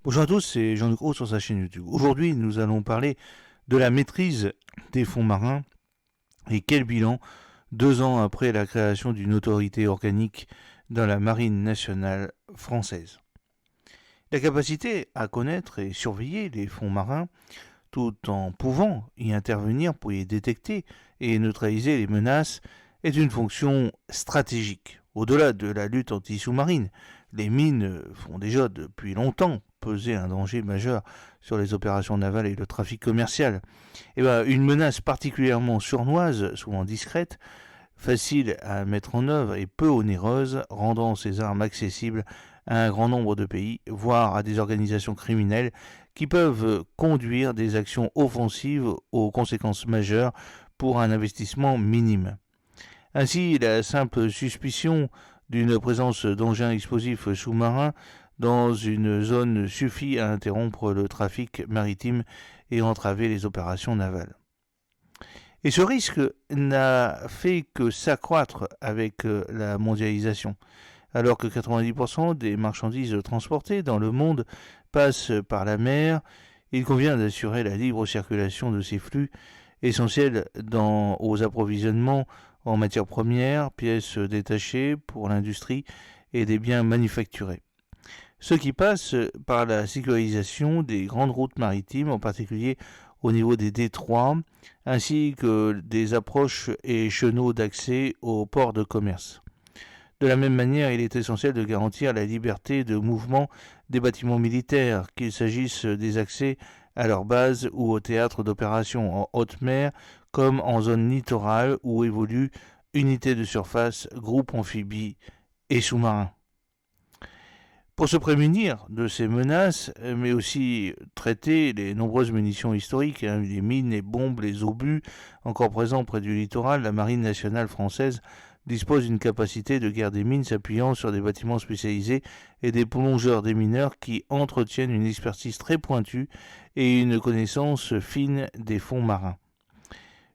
Bonjour à tous, c'est Jean-Luc Roux sur sa chaîne YouTube. Aujourd'hui, nous allons parler de la maîtrise des fonds marins et quel bilan 2 ans après la création d'une autorité organique dans la marine nationale française. La capacité à connaître et surveiller les fonds marins tout en pouvant y intervenir pour y détecter et neutraliser les menaces est une fonction stratégique. Au-delà de la lutte anti-sous-marine, les mines font déjà depuis longtemps peser un danger majeur sur les opérations navales et le trafic commercial. Une menace particulièrement sournoise, souvent discrète, facile à mettre en œuvre et peu onéreuse, rendant ces armes accessibles à un grand nombre de pays, voire à des organisations criminelles qui peuvent conduire des actions offensives aux conséquences majeures pour un investissement minime. Ainsi, la simple suspicion d'une présence d'engins explosifs sous-marins dans une zone suffit à interrompre le trafic maritime et entraver les opérations navales. Et ce risque n'a fait que s'accroître avec la mondialisation. Alors que 90% des marchandises transportées dans le monde passent par la mer, il convient d'assurer la libre circulation de ces flux essentiels aux approvisionnements en matières premières, pièces détachées pour l'industrie et des biens manufacturés. Ce qui passe par la sécurisation des grandes routes maritimes, en particulier au niveau des détroits, ainsi que des approches et chenaux d'accès aux ports de commerce. De la même manière, il est essentiel de garantir la liberté de mouvement des bâtiments militaires, qu'il s'agisse des accès à leur base ou au théâtre d'opérations en haute mer, comme en zone littorale où évoluent unités de surface, groupes amphibies et sous-marins. Pour se prémunir de ces menaces, mais aussi traiter les nombreuses munitions historiques, les mines, les bombes, les obus encore présents près du littoral, la marine nationale française dispose d'une capacité de guerre des mines s'appuyant sur des bâtiments spécialisés et des plongeurs démineurs qui entretiennent une expertise très pointue et une connaissance fine des fonds marins.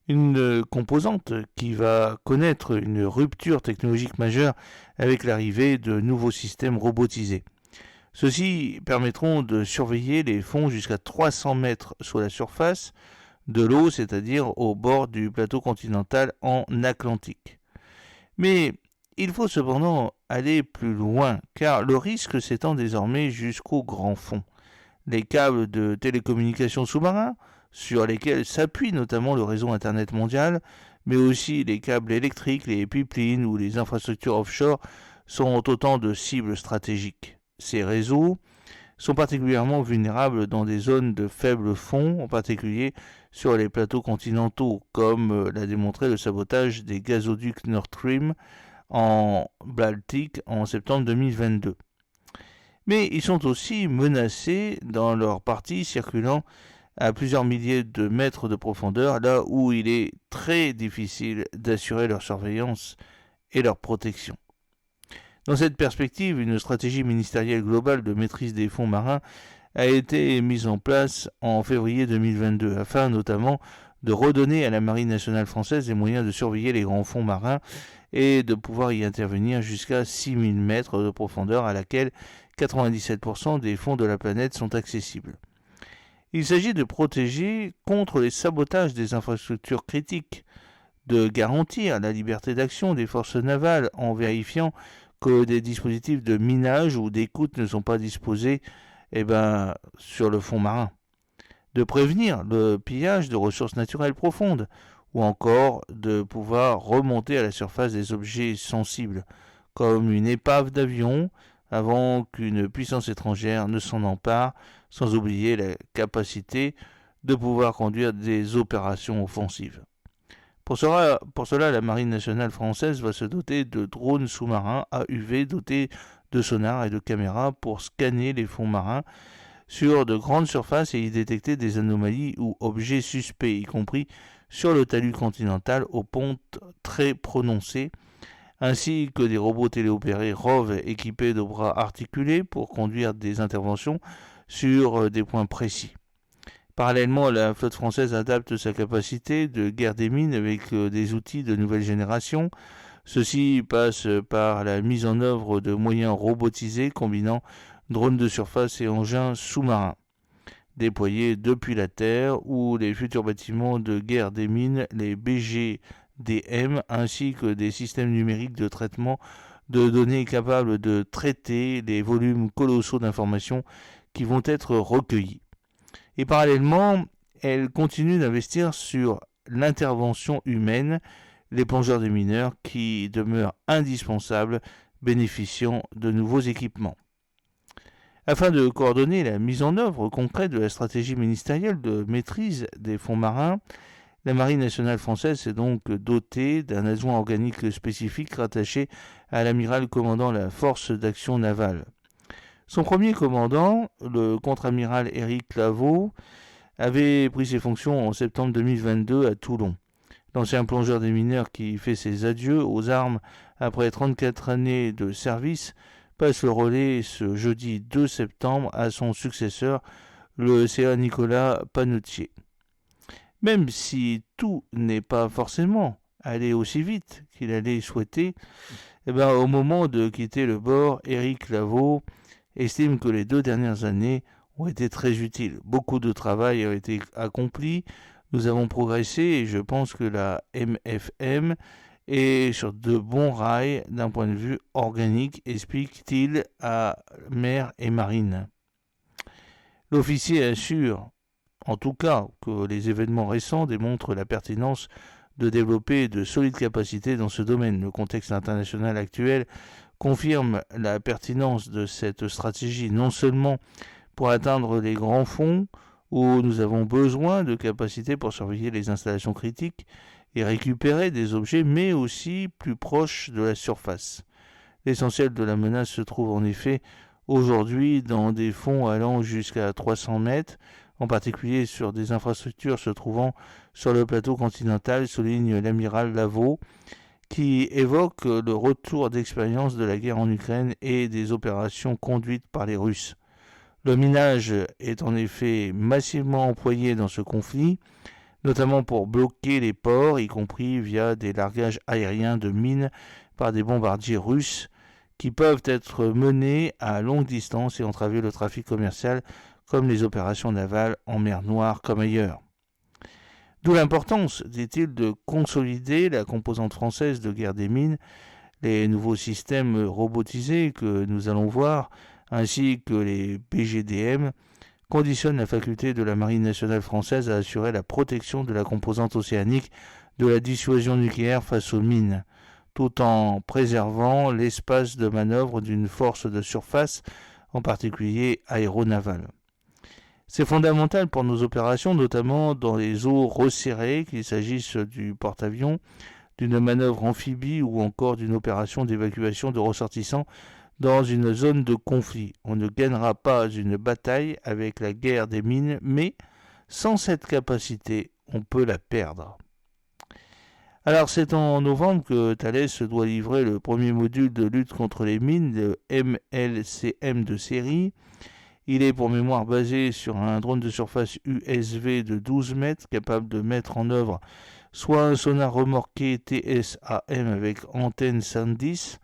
Une composante qui va connaître une rupture technologique majeure avec l'arrivée de nouveaux systèmes robotisés. Ceux-ci permettront de surveiller les fonds jusqu'à 300 mètres sous la surface de l'eau, c'est-à-dire au bord du plateau continental en Atlantique. Mais il faut cependant aller plus loin, car le risque s'étend désormais jusqu'au grand fond. Les câbles de télécommunications sous-marins, sur lesquels s'appuie notamment le réseau Internet mondial, mais aussi les câbles électriques, les pipelines ou les infrastructures offshore, sont autant de cibles stratégiques. Ces réseaux sont particulièrement vulnérables dans des zones de faible fond, en particulier sur les plateaux continentaux, comme l'a démontré le sabotage des gazoducs Nord Stream en Baltique en septembre 2022. Mais ils sont aussi menacés dans leur partie circulant à plusieurs milliers de mètres de profondeur, là où il est très difficile d'assurer leur surveillance et leur protection. Dans cette perspective, une stratégie ministérielle globale de maîtrise des fonds marins a été mise en place en février 2022, afin notamment de redonner à la Marine nationale française les moyens de surveiller les grands fonds marins et de pouvoir y intervenir jusqu'à 6000 mètres de profondeur à laquelle 97% des fonds de la planète sont accessibles. Il s'agit de protéger contre les sabotages des infrastructures critiques, de garantir la liberté d'action des forces navales en vérifiant que des dispositifs de minage ou d'écoute ne sont pas disposés sur le fond marin, de prévenir le pillage de ressources naturelles profondes, ou encore de pouvoir remonter à la surface des objets sensibles, comme une épave d'avion, avant qu'une puissance étrangère ne s'en empare, sans oublier la capacité de pouvoir conduire des opérations offensives. Pour cela, la Marine nationale française va se doter de drones sous-marins AUV dotés de sonars et de caméras pour scanner les fonds marins sur de grandes surfaces et y détecter des anomalies ou objets suspects, y compris sur le talus continental aux pontes très prononcées, ainsi que des robots téléopérés ROV équipés de bras articulés pour conduire des interventions sur des points précis. Parallèlement, la flotte française adapte sa capacité de guerre des mines avec des outils de nouvelle génération. Ceci passe par la mise en œuvre de moyens robotisés combinant drones de surface et engins sous-marins, déployés depuis la Terre, ou les futurs bâtiments de guerre des mines, les BGDM, ainsi que des systèmes numériques de traitement de données capables de traiter les volumes colossaux d'informations qui vont être recueillis. Et parallèlement, elle continue d'investir sur l'intervention humaine, les plongeurs des mineurs qui demeurent indispensables, bénéficiant de nouveaux équipements. Afin de coordonner la mise en œuvre concrète de la stratégie ministérielle de maîtrise des fonds marins, la Marine nationale française s'est donc dotée d'un adjoint organique spécifique rattaché à l'amiral commandant la force d'action navale. Son premier commandant, le contre-amiral Éric Laveau, avait pris ses fonctions en septembre 2022 à Toulon. L'ancien plongeur des mineurs qui fait ses adieux aux armes après 34 années de service passe le relais ce jeudi 2 septembre à son successeur, le CA Nicolas Panetier. Même si tout n'est pas forcément allé aussi vite qu'il allait souhaiter, au moment de quitter le bord, Éric Laveau estime que les 2 dernières années ont été très utiles. Beaucoup de travail a été accompli, nous avons progressé et je pense que la MFM est sur de bons rails d'un point de vue organique, explique-t-il à Mer et Marine. L'officier assure en tout cas que les événements récents démontrent la pertinence de développer de solides capacités dans ce domaine. Le contexte international actuel confirme la pertinence de cette stratégie, non seulement pour atteindre les grands fonds où nous avons besoin de capacités pour surveiller les installations critiques et récupérer des objets, mais aussi plus proches de la surface. L'essentiel de la menace se trouve en effet aujourd'hui dans des fonds allant jusqu'à 300 mètres, en particulier sur des infrastructures se trouvant sur le plateau continental, souligne l'amiral Laveau, qui évoque le retour d'expérience de la guerre en Ukraine et des opérations conduites par les Russes. Le minage est en effet massivement employé dans ce conflit, notamment pour bloquer les ports, y compris via des largages aériens de mines par des bombardiers russes, qui peuvent être menés à longue distance et entraver le trafic commercial, comme les opérations navales en mer Noire comme ailleurs. D'où l'importance, dit-il, de consolider la composante française de guerre des mines, les nouveaux systèmes robotisés que nous allons voir, ainsi que les BGDM, conditionnent la faculté de la Marine nationale française à assurer la protection de la composante océanique de la dissuasion nucléaire face aux mines, tout en préservant l'espace de manœuvre d'une force de surface, en particulier aéronavale. C'est fondamental pour nos opérations, notamment dans les eaux resserrées, qu'il s'agisse du porte-avions, d'une manœuvre amphibie ou encore d'une opération d'évacuation de ressortissants dans une zone de conflit. On ne gagnera pas une bataille avec la guerre des mines, mais sans cette capacité, on peut la perdre. Alors c'est en novembre que Thales doit livrer le premier module de lutte contre les mines, le MLCM de série. Il est pour mémoire basé sur un drone de surface USV de 12 mètres capable de mettre en œuvre soit un sonar remorqué TSAM avec antenne 110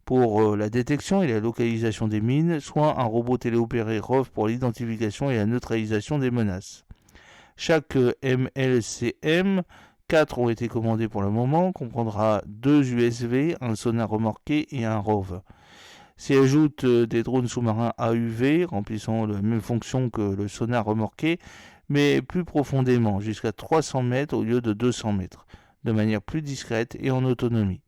pour la détection et la localisation des mines, soit un robot téléopéré ROV pour l'identification et la neutralisation des menaces. Chaque MLCM, 4 ont été commandés pour le moment, comprendra 2 USV, un sonar remorqué et un ROV. S'y ajoutent des drones sous-marins AUV remplissant la même fonction que le sonar remorqué, mais plus profondément, jusqu'à 300 mètres au lieu de 200 mètres, de manière plus discrète et en autonomie.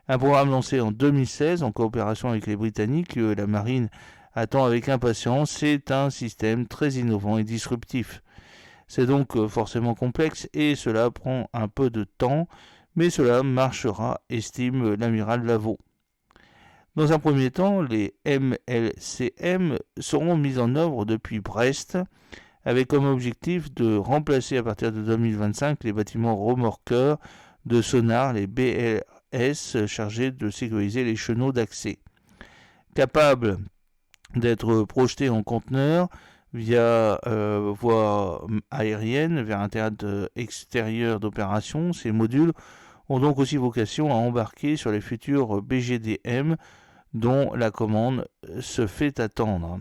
Un programme lancé en 2016 en coopération avec les Britanniques que la marine attend avec impatience, c'est un système très innovant et disruptif. C'est donc forcément complexe et cela prend un peu de temps, mais cela marchera, estime l'amiral Laveau. Dans un premier temps, les MLCM seront mis en œuvre depuis Brest, avec comme objectif de remplacer à partir de 2025 les bâtiments remorqueurs de sonar, les BLS, chargés de sécuriser les chenaux d'accès. Capables d'être projetés en conteneur via voie aérienne vers un théâtre extérieur d'opération, ces modules ont donc aussi vocation à embarquer sur les futurs BGDM dont la commande se fait attendre.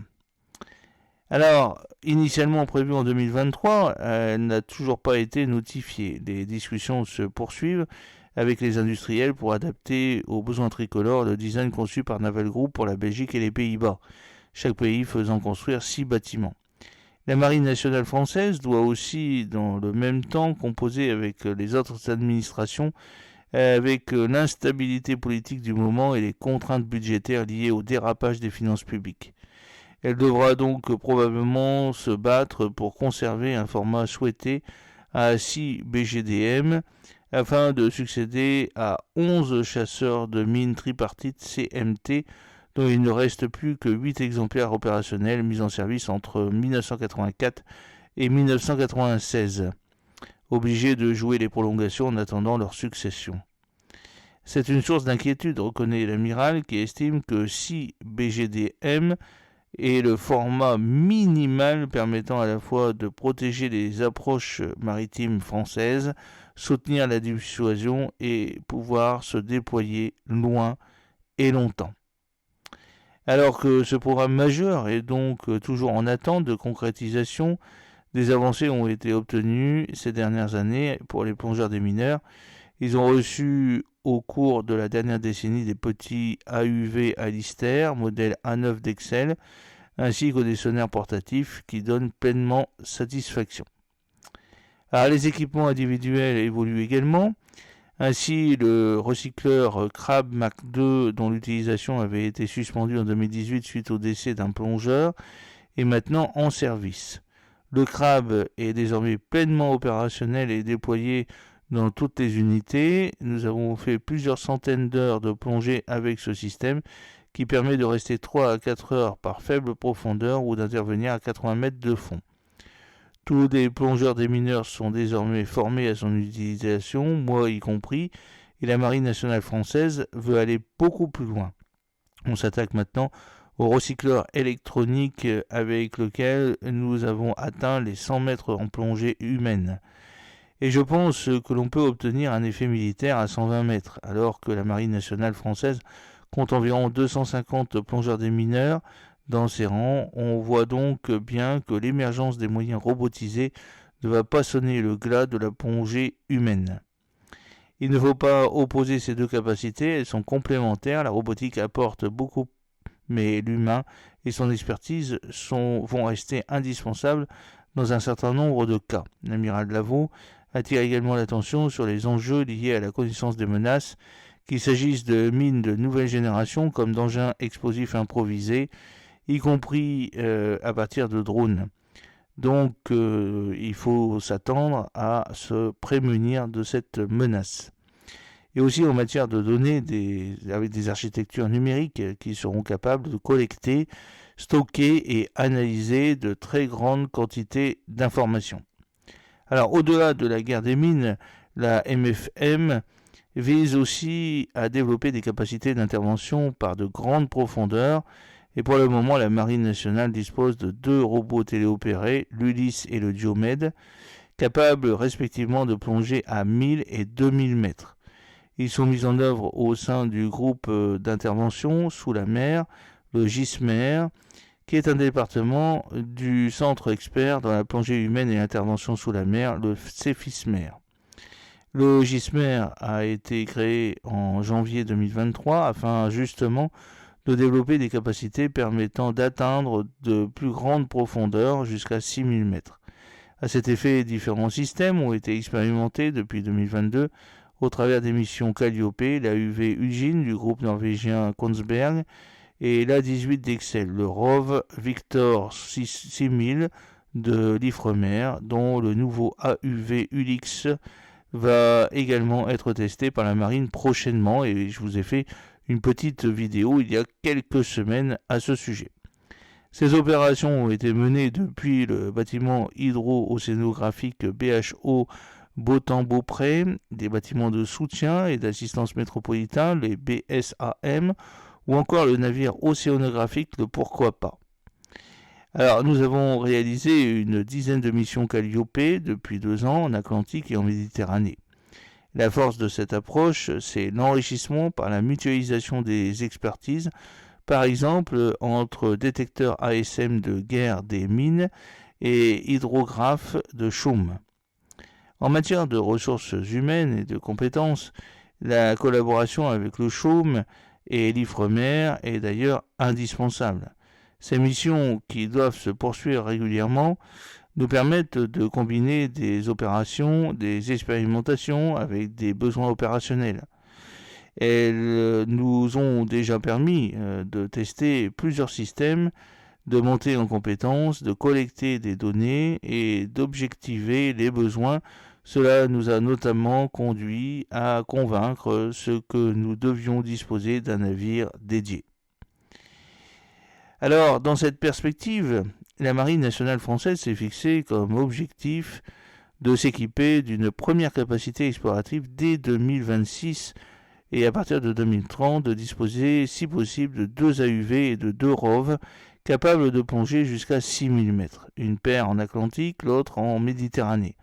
Alors, initialement prévue en 2023, elle n'a toujours pas été notifiée. Les discussions se poursuivent avec les industriels pour adapter aux besoins tricolores le design conçu par Naval Group pour la Belgique et les Pays-Bas, chaque pays faisant construire 6 bâtiments. La Marine nationale française doit aussi, dans le même temps, composer avec les autres administrations, avec l'instabilité politique du moment et les contraintes budgétaires liées au dérapage des finances publiques. Elle devra donc probablement se battre pour conserver un format souhaité à 6 BGDM afin de succéder à 11 chasseurs de mines tripartites CMT dont il ne reste plus que 8 exemplaires opérationnels mis en service entre 1984 et 1996, obligés de jouer les prolongations en attendant leur succession. C'est une source d'inquiétude, reconnaît l'amiral, qui estime que 6 BGDM est le format minimal permettant à la fois de protéger les approches maritimes françaises, soutenir la dissuasion et pouvoir se déployer loin et longtemps. Alors que ce programme majeur est donc toujours en attente de concrétisation, des avancées ont été obtenues ces dernières années pour les plongeurs des mineurs. Ils ont reçu au cours de la dernière décennie des petits AUV Alistair, modèle A9 d'Excel, ainsi que des sonars portatifs qui donnent pleinement satisfaction. Alors, les équipements individuels évoluent également. Ainsi, le recycleur Crab Mark II, dont l'utilisation avait été suspendue en 2018 suite au décès d'un plongeur, est maintenant en service. Le Crab est désormais pleinement opérationnel et déployé dans toutes les unités. Nous avons fait plusieurs centaines d'heures de plongée avec ce système qui permet de rester 3 à 4 heures par faible profondeur ou d'intervenir à 80 mètres de fond. Tous les plongeurs des mineurs sont désormais formés à son utilisation, moi y compris, et la Marine nationale française veut aller beaucoup plus loin. On s'attaque maintenant au recycleur électronique avec lequel nous avons atteint les 100 mètres en plongée humaine. Et je pense que l'on peut obtenir un effet militaire à 120 mètres, alors que la Marine nationale française compte environ 250 plongeurs des mineurs dans ses rangs. On voit donc bien que l'émergence des moyens robotisés ne va pas sonner le glas de la plongée humaine. Il ne faut pas opposer ces deux capacités, elles sont complémentaires. La robotique apporte beaucoup, mais l'humain et son expertise vont rester indispensables dans un certain nombre de cas. L'amiral Lavaux attire également l'attention sur les enjeux liés à la connaissance des menaces, qu'il s'agisse de mines de nouvelle génération comme d'engins explosifs improvisés, y compris à partir de drones. Donc il faut s'attendre à se prémunir de cette menace. Et aussi en matière de données avec des architectures numériques qui seront capables de collecter, stocker et analyser de très grandes quantités d'informations. Alors au-delà de la guerre des mines, la MFM vise aussi à développer des capacités d'intervention par de grandes profondeurs. Et pour le moment, la Marine nationale dispose de 2 robots téléopérés, l'Ulysse et le Diomède, capables respectivement de plonger à 1000 et 2000 mètres. Ils sont mis en œuvre au sein du groupe d'intervention sous la mer, le GISMER, qui est un département du centre expert dans la plongée humaine et l'intervention sous la mer, le CEFISMER. Le GISMER a été créé en janvier 2023 afin justement de développer des capacités permettant d'atteindre de plus grandes profondeurs jusqu'à 6000 mètres. À cet effet, différents systèmes ont été expérimentés depuis 2022 au travers des missions Calliope, la UV Eugene du groupe norvégien Kongsberg et l'A18 d'Excel, le ROV Victor 6000 de l'Ifremer, dont le nouveau AUV Ulix va également être testé par la marine prochainement, et je vous ai fait une petite vidéo il y a quelques semaines à ce sujet. Ces opérations ont été menées depuis le bâtiment hydro-océanographique BHO Beautemps-Beaupré, des bâtiments de soutien et d'assistance métropolitain, les BSAM, ou encore le navire océanographique, le Pourquoi pas. Alors, nous avons réalisé une dizaine de missions Calliope depuis 2 ans en Atlantique et en Méditerranée. La force de cette approche, c'est l'enrichissement par la mutualisation des expertises, par exemple entre détecteurs ASM de guerre des mines et hydrographes de chaume. En matière de ressources humaines et de compétences, la collaboration avec le chaume et l'Ifremer est d'ailleurs indispensable. Ces missions, qui doivent se poursuivre régulièrement, nous permettent de combiner des opérations, des expérimentations avec des besoins opérationnels. Elles nous ont déjà permis de tester plusieurs systèmes, de monter en compétences, de collecter des données et d'objectiver les besoins. Cela nous a notamment conduit à convaincre ce que nous devions disposer d'un navire dédié. Alors, dans cette perspective, la Marine nationale française s'est fixée comme objectif de s'équiper d'une première capacité explorative dès 2026 et à partir de 2030 de disposer, si possible, de 2 AUV et de 2 ROV capables de plonger jusqu'à 6000 mètres, une paire en Atlantique, l'autre en Méditerranée.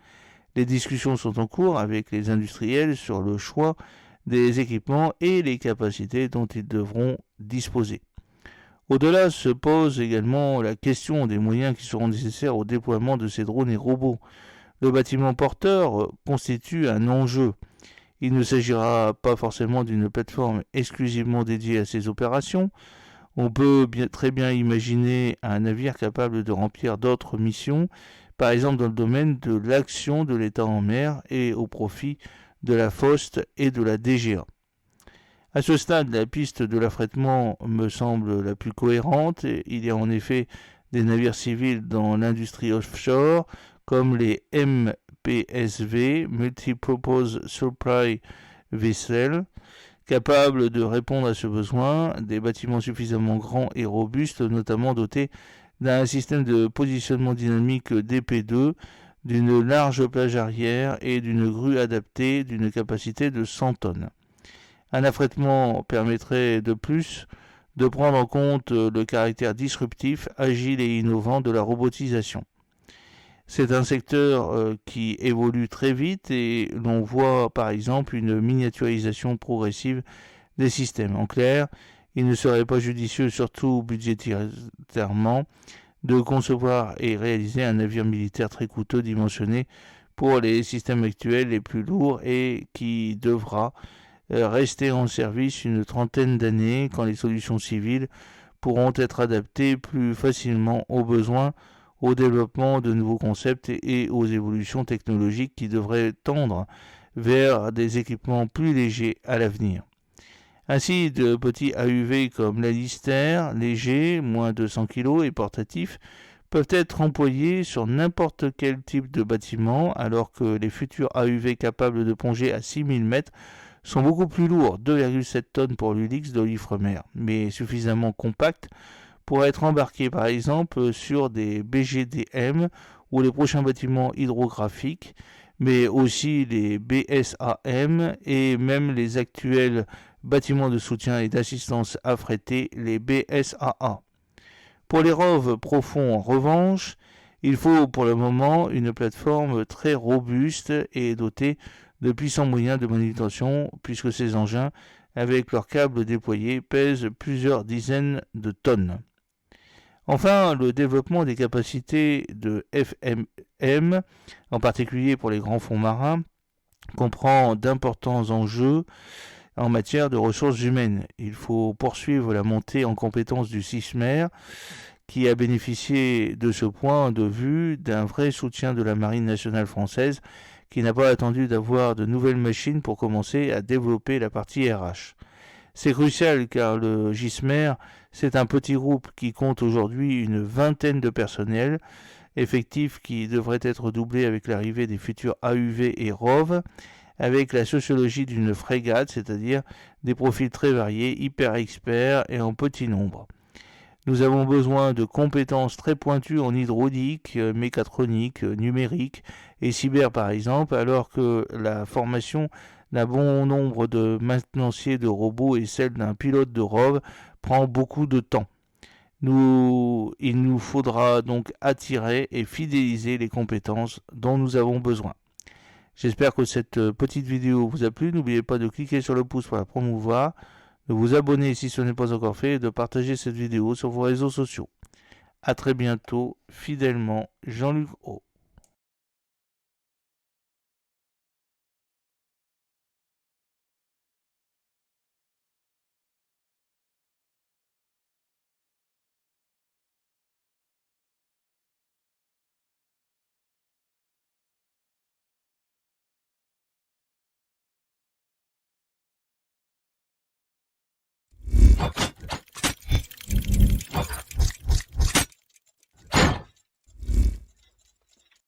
Les discussions sont en cours avec les industriels sur le choix des équipements et les capacités dont ils devront disposer. Au-delà se pose également la question des moyens qui seront nécessaires au déploiement de ces drones et robots. Le bâtiment porteur constitue un enjeu. Il ne s'agira pas forcément d'une plateforme exclusivement dédiée à ces opérations. On peut très bien imaginer un navire capable de remplir d'autres missions, par exemple dans le domaine de l'action de l'État en mer et au profit de la FOST et de la DGA. À ce stade, la piste de l'affrètement me semble la plus cohérente. Il y a en effet des navires civils dans l'industrie offshore, comme les MPSV, Multipurpose Supply Vessel, capables de répondre à ce besoin, des bâtiments suffisamment grands et robustes, notamment dotés d'un système de positionnement dynamique DP2, d'une large plage arrière et d'une grue adaptée d'une capacité de 100 tonnes. Un affrètement permettrait de plus de prendre en compte le caractère disruptif, agile et innovant de la robotisation. C'est un secteur qui évolue très vite et l'on voit par exemple une miniaturisation progressive des systèmes. En clair, il ne serait pas judicieux, surtout budgétairement, de concevoir et réaliser un navire militaire très coûteux dimensionné pour les systèmes actuels les plus lourds et qui devra rester en service une trentaine d'années quand les solutions civiles pourront être adaptées plus facilement aux besoins, au développement de nouveaux concepts et aux évolutions technologiques qui devraient tendre vers des équipements plus légers à l'avenir. Ainsi, de petits AUV comme l'Alister, légers, moins de 100 kg et portatifs, peuvent être employés sur n'importe quel type de bâtiment, alors que les futurs AUV capables de plonger à 6000 mètres sont beaucoup plus lourds, 2,7 tonnes pour l'Ulix de l'Ifremer, mais suffisamment compacts pour être embarqués par exemple sur des BGDM ou les prochains bâtiments hydrographiques, mais aussi les BSAM et même les actuels bâtiments de soutien et d'assistance affrétés, les BSAA. Pour les ROV profonds en revanche, il faut pour le moment une plateforme très robuste et dotée de puissants moyens de manutention, puisque ces engins, avec leurs câbles déployés, pèsent plusieurs dizaines de tonnes. Enfin, le développement des capacités de FMM, en particulier pour les grands fonds marins, comprend d'importants enjeux en matière de ressources humaines. Il faut poursuivre la montée en compétences du CISMER, qui a bénéficié de ce point de vue d'un vrai soutien de la Marine nationale française, qui n'a pas attendu d'avoir de nouvelles machines pour commencer à développer la partie RH. C'est crucial car le GISMER, c'est un petit groupe qui compte aujourd'hui une vingtaine de personnels, effectifs qui devraient être doublés avec l'arrivée des futurs AUV et ROV, avec la sociologie d'une frégate, c'est-à-dire des profils très variés, hyper experts et en petit nombre. Nous avons besoin de compétences très pointues en hydraulique, mécatronique, numérique et cyber par exemple, alors que la formation d'un bon nombre de maintenanciers de robots et celle d'un pilote de ROV prend beaucoup de temps. Il nous faudra donc attirer et fidéliser les compétences dont nous avons besoin. J'espère que cette petite vidéo vous a plu. N'oubliez pas de cliquer sur le pouce pour la promouvoir, de vous abonner si ce n'est pas encore fait et de partager cette vidéo sur vos réseaux sociaux. A très bientôt, fidèlement, Jean-Luc O.